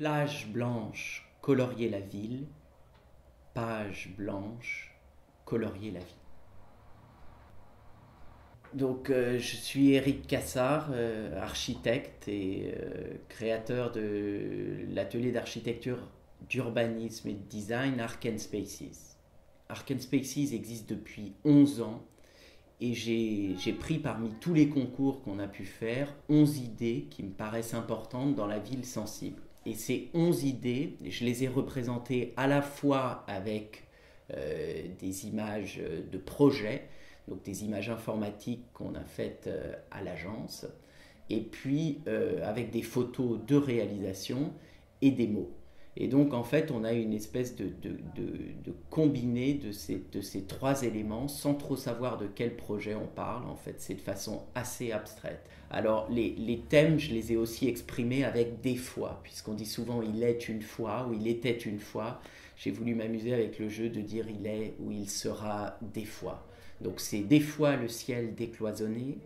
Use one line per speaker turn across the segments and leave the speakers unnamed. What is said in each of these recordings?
Plage blanche, colorier la ville. Page blanche, colorier la vie. Donc, je suis Éric Cassard, architecte et créateur de l'atelier d'architecture, d'urbanisme et de design Arc & Spaces. Arc & Spaces existe depuis 11 ans et j'ai pris parmi tous les concours qu'on a pu faire 11 idées qui me paraissent importantes dans la ville sensible. Et ces 11 idées, je les ai représentées à la fois avec des images de projets, donc des images informatiques qu'on a faites à l'agence, et puis avec des photos de réalisation et des mots. Et donc en fait on a une espèce de combiné de ces trois éléments sans trop savoir de quel projet on parle. En fait c'est de façon assez abstraite. Alors les thèmes je les ai aussi exprimés avec des fois, puisqu'on dit souvent il est une fois ou il était une fois. J'ai voulu m'amuser avec le jeu de dire il est ou il sera des fois. Donc c'est des fois le ciel décloisonné,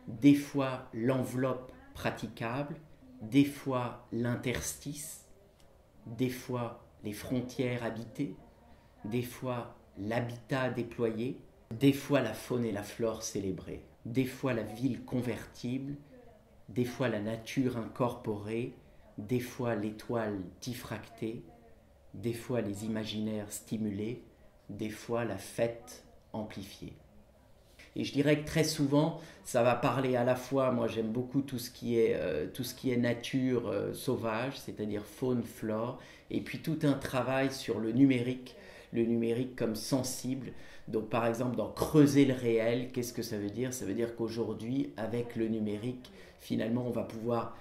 des fois l'enveloppe praticable, des fois l'interstice, des fois les frontières habitées, des fois l'habitat déployé, des fois la faune et la flore célébrées, des fois la ville convertible, des fois la nature incorporée, des fois l'étoile diffractée, des fois les imaginaires stimulés, des fois la fête amplifiée. Et je dirais que très souvent, ça va parler à la fois, moi j'aime beaucoup tout ce qui est nature sauvage, c'est-à-dire faune, flore, et puis tout un travail sur le numérique comme sensible. Donc par exemple, dans creuser le réel, qu'est-ce que ça veut dire? Ça veut dire qu'aujourd'hui, avec le numérique, finalement, on va pouvoir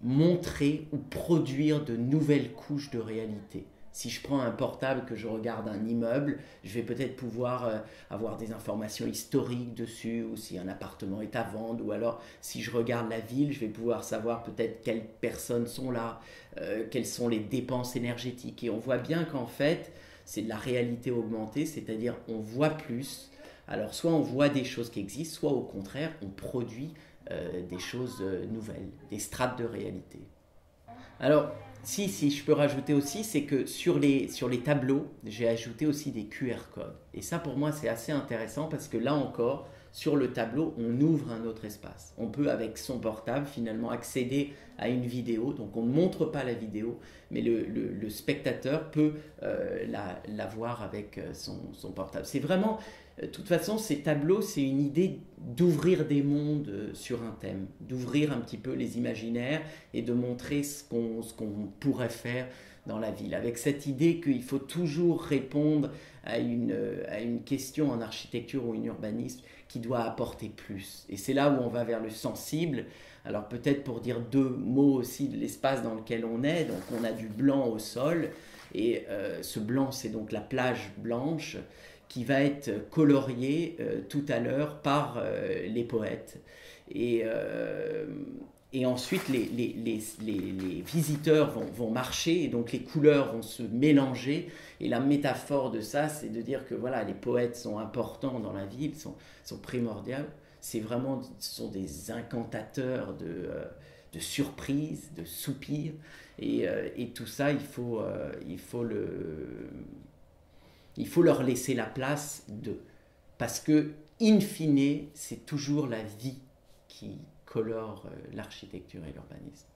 montrer ou produire de nouvelles couches de réalité. Si je prends un portable, que je regarde un immeuble, je vais peut-être pouvoir avoir des informations historiques dessus, ou si un appartement est à vendre, ou alors si je regarde la ville, je vais pouvoir savoir peut-être quelles personnes sont là, quelles sont les dépenses énergétiques. Et on voit bien qu'en fait, c'est de la réalité augmentée, c'est-à-dire on voit plus. Alors soit on voit des choses qui existent, soit au contraire, on produit des choses nouvelles, des strates de réalité. Alors, si je peux rajouter aussi, c'est que sur les tableaux, j'ai ajouté aussi des QR codes. Et ça, pour moi, c'est assez intéressant parce que là encore, sur le tableau, on ouvre un autre espace. On peut, avec son portable, finalement accéder à une vidéo. Donc, on ne montre pas la vidéo, mais le spectateur peut la voir avec son portable. C'est vraiment, de toute façon, ces tableaux, c'est une idée d'ouvrir des mondes sur un thème, d'ouvrir un petit peu les imaginaires et de montrer ce qu'on pourrait faire dans la ville, avec cette idée qu'il faut toujours répondre à une question en architecture ou en urbanisme qui doit apporter plus. Et c'est là où on va vers le sensible. Alors peut-être pour dire deux mots aussi de l'espace dans lequel on est, donc on a du blanc au sol, et ce blanc c'est donc la plage blanche, qui va être colorié tout à l'heure par les poètes. Et ensuite, les visiteurs vont marcher, et donc les couleurs vont se mélanger. Et la métaphore de ça, c'est de dire que voilà, les poètes sont importants dans la ville, sont primordiaux. C'est vraiment, ce sont des incantateurs de surprises, de soupirs. Et tout ça, il faut leur laisser la place d'eux. Parce que, in fine, c'est toujours la vie qui colore l'architecture et l'urbanisme.